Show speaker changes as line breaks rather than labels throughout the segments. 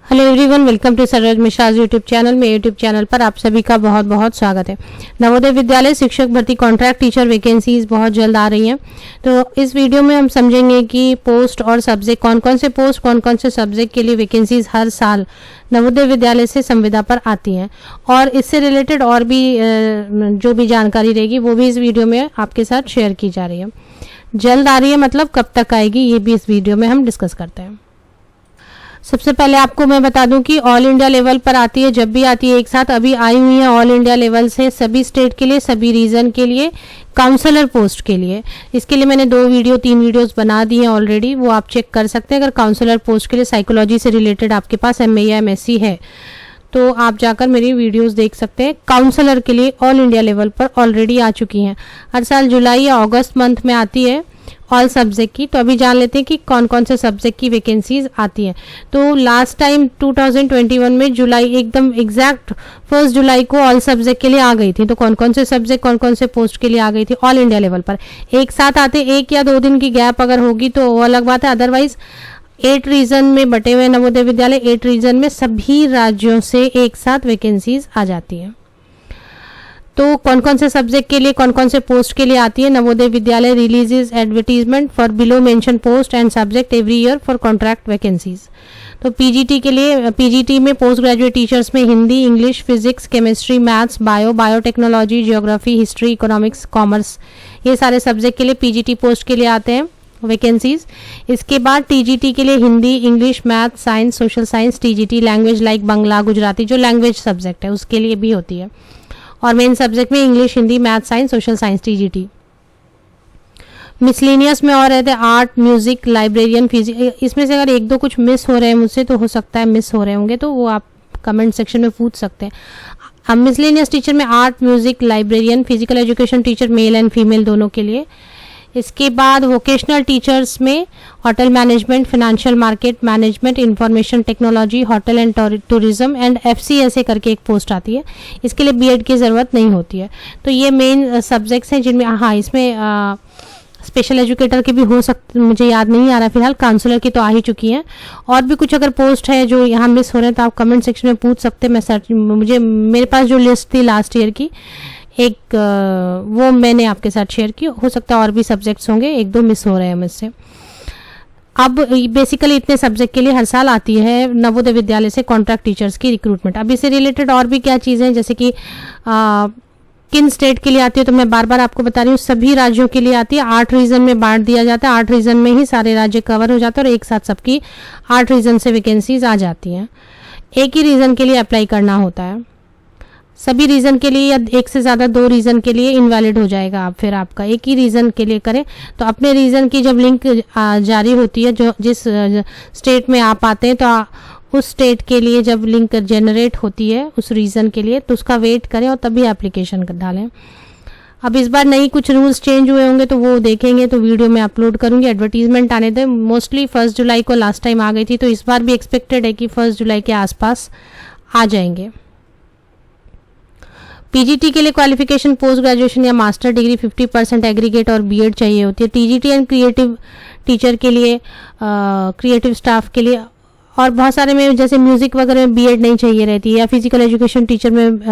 Hello everyone, welcome to Saraj Mishra YouTube channel. मेरे YouTube channel पर आप सभी का बहुत बहुत स्वागत है। नवोदय विद्यालय शिक्षक भर्ती कॉन्ट्रैक्ट टीचर वैकेंसीज बहुत जल्द आ रही हैं। तो इस वीडियो में हम समझेंगे कि पोस्ट और सब्जेक्ट, कौन कौन से पोस्ट, कौन कौन से सब्जेक्ट के लिए वैकेंसीज हर साल नवोदय विद्यालय से संविदा पर आती हैं, और इससे रिलेटेड और भी जो भी जानकारी रहेगी वो भी इस वीडियो में आपके साथ शेयर की जा रही है। जल्द आ रही है मतलब कब तक आएगी, ये भी इस वीडियो में हम डिस्कस करते हैं। सबसे पहले आपको मैं बता दूं कि ऑल इंडिया लेवल पर आती है, जब भी आती है एक साथ। अभी आई हुई है ऑल इंडिया लेवल से सभी स्टेट के लिए, सभी रीजन के लिए, काउंसलर पोस्ट के लिए। इसके लिए मैंने 3 वीडियोस बना दी हैं ऑलरेडी, वो आप चेक कर सकते हैं। अगर काउंसलर पोस्ट के लिए साइकोलॉजी से रिलेटेड आपके पास MA या MSc है तो आप जाकर मेरी वीडियोस देख सकते हैं। काउंसलर के लिए ऑल इंडिया लेवल पर ऑलरेडी आ चुकी हैं। हर साल जुलाई या अगस्त मंथ में आती है ऑल सब्जेक्ट की। तो अभी जान लेते हैं कि कौन कौन से सब्जेक्ट की वैकेंसीज आती हैं। तो लास्ट टाइम 2021 में जुलाई, एकदम एग्जैक्ट 1 जुलाई को ऑल सब्जेक्ट के लिए आ गई थी। तो कौन कौन से सब्जेक्ट, कौन कौन से पोस्ट के लिए आ गई थी ऑल इंडिया लेवल पर एक साथ आते। 1 या 2 दिन की गैप अगर होगी तो वो अलग बात है, अदरवाइज 8 रीजन में बटे हुए नवोदय विद्यालय, 8 रीजन में सभी राज्यों से एक साथ वैकेंसीज आ जाती हैं। तो कौन कौन से सब्जेक्ट के लिए, कौन कौन से पोस्ट के लिए आती है। Navodaya Vidyalaya releases advertisement for below mention post and subject every year for contract vacancies. तो पीजीटी के लिए, पीजीटी में पोस्ट ग्रेजुएट टीचर्स में Hindi, English, physics, chemistry, maths, biotechnology, geography, history, economics, commerce, ये सारे सब्जेक्ट के लिए पीजीटी पोस्ट के लिए आते हैं वैकेंसीज। इसके बाद टीजीटी के लिए Hindi, English, math, science, social science, TGT language like Bangla, Gujarati, जो लैंग्वेज सब्जेक्ट है उसके लिए भी होती है। और मेन सब्जेक्ट में English, Hindi, math, science, social science, TGT. Miscellaneous में और रहते हैं आर्ट, म्यूजिक, लाइब्रेरियन, फिजिक्स। इसमें से अगर 1-2 कुछ मिस हो रहे हैं मुझसे, तो हो सकता है मिस हो रहे होंगे, तो वो आप कमेंट सेक्शन में पूछ सकते हैं। अब मिसलेनियस टीचर में art, music, librarian, physical education teacher male and female दोनों के लिए। इसके बाद वोकेशनल टीचर्स में hotel management, financial market management, information technology, hotel and tourism and FCSA करके एक पोस्ट आती है। इसके लिए बीएड की ज़रूरत नहीं होती है। तो ये मेन सब्जेक्ट्स हैं जिनमें, हाँ, इसमें स्पेशल एजुकेटर के भी हो सकते, मुझे याद नहीं आ रहा फिलहाल। काउंसलर की तो आ ही चुकी हैं। और भी कुछ अगर पोस्ट है जो यहाँ मिस हो रहे हैं तो आप कमेंट सेक्शन में पूछ सकते हैं। मेरे पास जो लिस्ट थी लास्ट ईयर की एक, वो मैंने आपके साथ शेयर की। हो सकता है और भी सब्जेक्ट्स होंगे, 1-2 मिस हो रहे हैं मुझसे। अब बेसिकली इतने सब्जेक्ट के लिए हर साल आती है नवोदय विद्यालय से कॉन्ट्रैक्ट टीचर्स की रिक्रूटमेंट। अब इससे रिलेटेड और भी क्या चीज़ें, जैसे कि किन स्टेट के लिए आती है, तो मैं बार बार आपको बता रही हूँ, सभी राज्यों के लिए आती है। 8 रीजन में बांट दिया जाता है। 8 रीजन में ही सारे राज्य कवर हो जाते हैं और एक साथ सबकी 8 रीजन से वैकेंसीज आ जाती हैं। एक ही रीजन के लिए अप्लाई करना होता है। सभी रीजन के लिए या 1 से ज़्यादा 2 रीजन के लिए इनवैलिड हो जाएगा। आप फिर आपका एक ही रीजन के लिए करें तो अपने रीजन की जब लिंक जारी होती है, जो जिस स्टेट में आप आते हैं, तो उस स्टेट के लिए जब लिंक जनरेट होती है उस रीजन के लिए, तो उसका वेट करें और तभी एप्लीकेशन डालें। अब इस बार नई कुछ रूल्स चेंज हुए होंगे तो वो देखेंगे, तो वीडियो में अपलोड करूंगी। एडवर्टीजमेंट आने दें। मोस्टली 1 जुलाई को लास्ट टाइम आ गई थी, तो इस बार भी एक्सपेक्टेड है कि 1 जुलाई के आसपास आ जाएंगे। पीजीटी के लिए क्वालिफिकेशन पोस्ट ग्रेजुएशन या मास्टर डिग्री, 50% एग्रीगेट और बीएड चाहिए होती है। टीजीटी एंड क्रिएटिव टीचर के लिए, क्रिएटिव स्टाफ के लिए, और बहुत सारे में जैसे म्यूजिक वगैरह में बीएड नहीं चाहिए रहती है, या फिजिकल एजुकेशन टीचर में,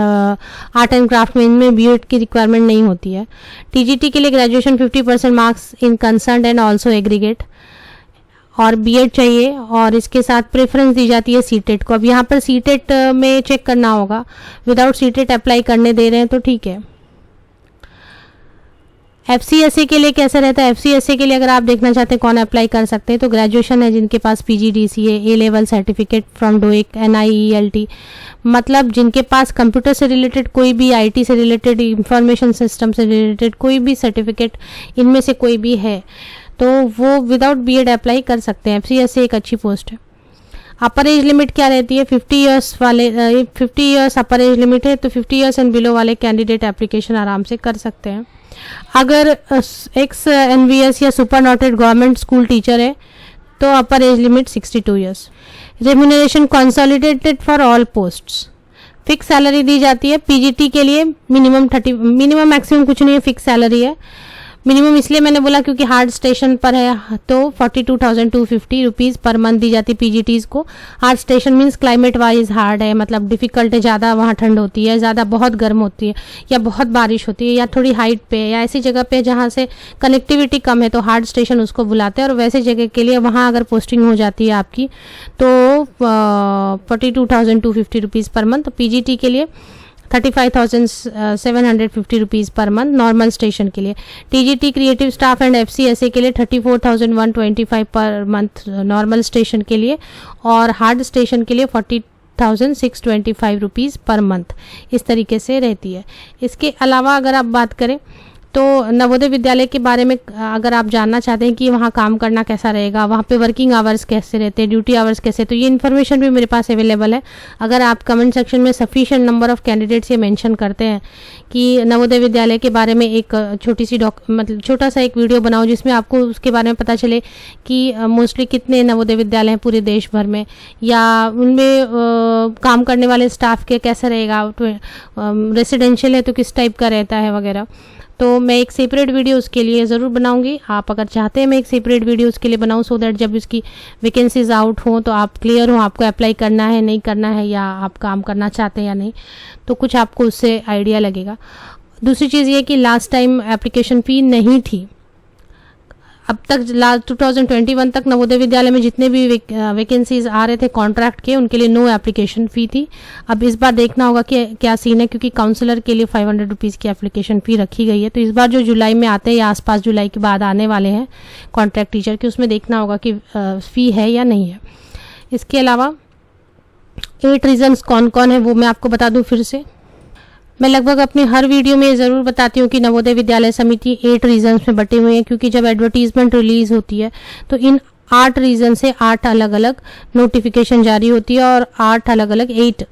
आर्ट एंड क्राफ्ट में, इनमें बीएड की रिक्वायरमेंट नहीं होती है। टीजीटी के लिए graduation 50% marks in concern and also aggregate, और बीएड चाहिए, और इसके साथ प्रेफरेंस दी जाती है सीटेट को। अब यहाँ पर सीटेट में चेक करना होगा, विदाउट सीटेट अप्लाई करने दे रहे हैं तो ठीक है। FCSA के लिए कैसा रहता है। FCSA के लिए अगर आप देखना चाहते हैं कौन अप्लाई कर सकते हैं, तो ग्रेजुएशन है जिनके पास PGDCA, A level certificate from DOEC, NIELT, मतलब जिनके पास कंप्यूटर से रिलेटेड कोई भी, IT से रिलेटेड, इंफॉर्मेशन सिस्टम से रिलेटेड कोई भी सर्टिफिकेट इनमें से कोई भी है, तो वो विदाउट बीएड अप्लाई कर सकते हैं। FCSA एक अच्छी पोस्ट है। अपर एज लिमिट क्या रहती है, 50 इयर्स वाले, 50 इयर्स अपर एज लिमिट है, तो 50 इयर्स एंड बिलो वाले कैंडिडेट एप्लीकेशन आराम से कर सकते हैं। अगर एक्स NVS या superannuated government school teacher है तो upper age limit 62 years. Remuneration consolidated for all posts, fix salary दी जाती है। पीजीटी के लिए मिनिमम मैक्सिमम कुछ नहीं है, फिक्स सैलरी है। मिनिमम इसलिए मैंने बोला क्योंकि हार्ड स्टेशन पर है तो 42,250 रुपीज़ पर मंथ दी जाती है पीजीटीज़ को। Hard station means climate wise hard है, मतलब डिफ़िकल्ट है, ज़्यादा वहाँ ठंड होती है, ज़्यादा बहुत गर्म होती है, या बहुत बारिश होती है, या थोड़ी हाइट पे या ऐसी जगह पे जहाँ से कनेक्टिविटी कम है, तो हार्ड स्टेशन उसको बुलाते हैं। और वैसे जगह के लिए वहाँ अगर पोस्टिंग हो जाती है आपकी तो 42,250 रुपीज़ पर मंथ। पीजीटी के लिए 35,750 rupees per month normal station के लिए। टीजीटी क्रिएटिव स्टाफ एंड एफसीएसए के लिए 34,125 पर मंथ नॉर्मल स्टेशन के लिए, और हार्ड स्टेशन के लिए 40,625 रुपीज़ पर मंथ। इस तरीके से रहती है। इसके अलावा अगर आप बात करें तो नवोदय विद्यालय के बारे में अगर आप जानना चाहते हैं कि वहाँ काम करना कैसा रहेगा, वहाँ पे वर्किंग आवर्स कैसे रहते हैं, ड्यूटी आवर्स कैसे, तो ये इन्फॉर्मेशन भी मेरे पास अवेलेबल है। अगर आप कमेंट सेक्शन में सफिशिएंट नंबर ऑफ कैंडिडेट्स ये मेंशन करते हैं कि नवोदय विद्यालय के बारे में एक छोटी सी मतलब छोटा सा एक वीडियो बनाओ जिसमें आपको उसके बारे में पता चले कि मोस्टली कितने नवोदय विद्यालय हैं पूरे देश भर में, या उनमें काम करने वाले स्टाफ के कैसा रहेगा, रेसिडेंशियल है तो किस टाइप का रहता है वगैरह, तो मैं एक सेपरेट वीडियो उसके लिए ज़रूर बनाऊंगी। आप अगर चाहते हैं मैं एक सेपरेट वीडियो उसके लिए बनाऊं सो दैट जब इसकी वैकेंसीज आउट हो तो आप क्लियर हो आपको अप्लाई करना है नहीं करना है, या आप काम करना चाहते हैं या नहीं, तो कुछ आपको उससे आइडिया लगेगा। दूसरी चीज़ ये कि लास्ट टाइम एप्लीकेशन फ़ी नहीं थी। अब तक 2021 तक नवोदय विद्यालय में जितने भी वैकेंसीज आ रहे थे कॉन्ट्रैक्ट के, उनके लिए नो एप्लीकेशन फ़ी थी। अब इस बार देखना होगा कि क्या सीन है, क्योंकि काउंसलर के लिए 500 रुपीज़ की एप्लीकेशन फ़ी रखी गई है। तो इस बार जो जुलाई में आते हैं या आसपास जुलाई के बाद आने वाले हैं कॉन्ट्रैक्ट टीचर के, उसमें देखना होगा कि फ़ी है या नहीं है। इसके अलावा 8 रीजन्स कौन कौन है वो मैं आपको बता दूँ फिर से। मैं लगभग अपनी हर वीडियो में ज़रूर बताती हूँ कि नवोदय विद्यालय समिति 8 रीजन्स में बटे हुए हैं, क्योंकि जब एडवर्टीजमेंट रिलीज होती है तो इन 8 रीजन से 8 अलग अलग नोटिफिकेशन जारी होती है और 8 अलग अलग 8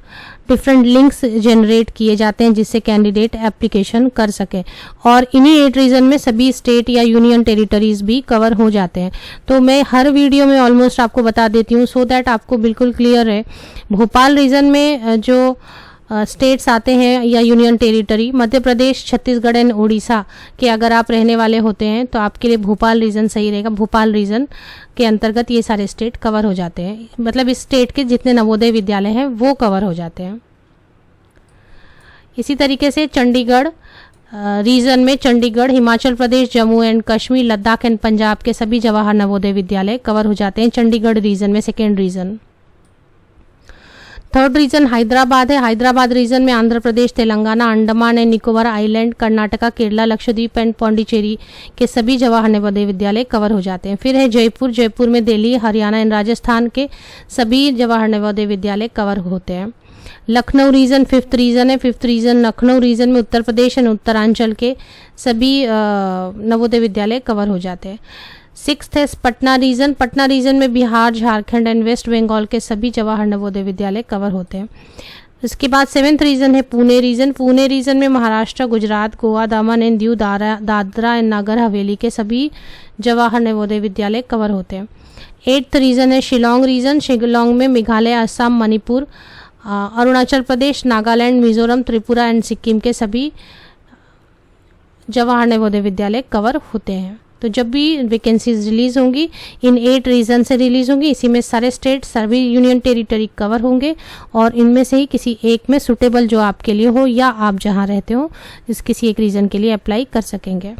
डिफरेंट लिंक्स जनरेट किए जाते हैं जिससे कैंडिडेट एप्लीकेशन कर सके। और इन्हीं 8 रीजन में सभी स्टेट या यूनियन टेरिटरीज भी कवर हो जाते हैं। तो मैं हर वीडियो में ऑलमोस्ट आपको बता देती हूँ सो दैट आपको बिल्कुल क्लियर है। भोपाल रीजन में जो स्टेट्स आते हैं या union territory, Madhya Pradesh, Chhattisgarh and Orissa के अगर आप रहने वाले होते हैं तो आपके लिए भोपाल रीजन सही रहेगा। भोपाल रीजन के अंतर्गत ये सारे स्टेट कवर हो जाते हैं, मतलब इस स्टेट के जितने नवोदय विद्यालय हैं वो कवर हो जाते हैं। इसी तरीके से चंडीगढ़ रीजन में चंडीगढ़, हिमाचल प्रदेश, जम्मू एंड कश्मीर, लद्दाख एंड पंजाब के सभी जवाहर नवोदय विद्यालय कवर हो जाते हैं चंडीगढ़ रीजन में, second region. Third region Hyderabad है। हैदराबाद रीजन में Andhra Pradesh, Telangana, Andaman and Nicobar island, Karnataka, Kerala, Lakshadweep and Pondicherry के सभी जवाहर नवोदय विद्यालय कवर हो जाते हैं। फिर है जयपुर, जयपुर में दिल्ली, हरियाणा एंड राजस्थान के सभी जवाहर नवोदय विद्यालय कवर होते हैं। लखनऊ रीजन 5th रीजन है। 5th रीजन लखनऊ रीजन में उत्तर प्रदेश एंड उत्तरांचल के सभी नवोदय विद्यालय कवर हो जाते हैं। 6th है पटना रीजन। पटना रीजन में बिहार, झारखंड एंड वेस्ट बंगाल के सभी जवाहर नवोदय विद्यालय कवर होते हैं। इसके बाद 7th रीजन है पुणे रीजन। पुणे रीजन में महाराष्ट्र, गुजरात, गोवा, दमन एंड दीव, दादरा एंड नगर हवेली के सभी जवाहर नवोदय विद्यालय कवर होते हैं। 8th रीजन है शिलोंग रीजन। शिलोंग में मेघालय, असम, मणिपुर, अरुणाचल प्रदेश, नागालैंड, मिजोरम, त्रिपुरा एंड सिक्किम के सभी जवाहर नवोदय विद्यालय कवर होते हैं। तो जब भी वैकेंसीज रिलीज होंगी इन 8 रीजन से रिलीज होंगी, इसी में सारे स्टेट, सभी यूनियन टेरिटरी कवर होंगे और इनमें से ही किसी एक में सुटेबल जो आपके लिए हो या आप जहां रहते हो इस किसी एक रीजन के लिए अप्लाई कर सकेंगे।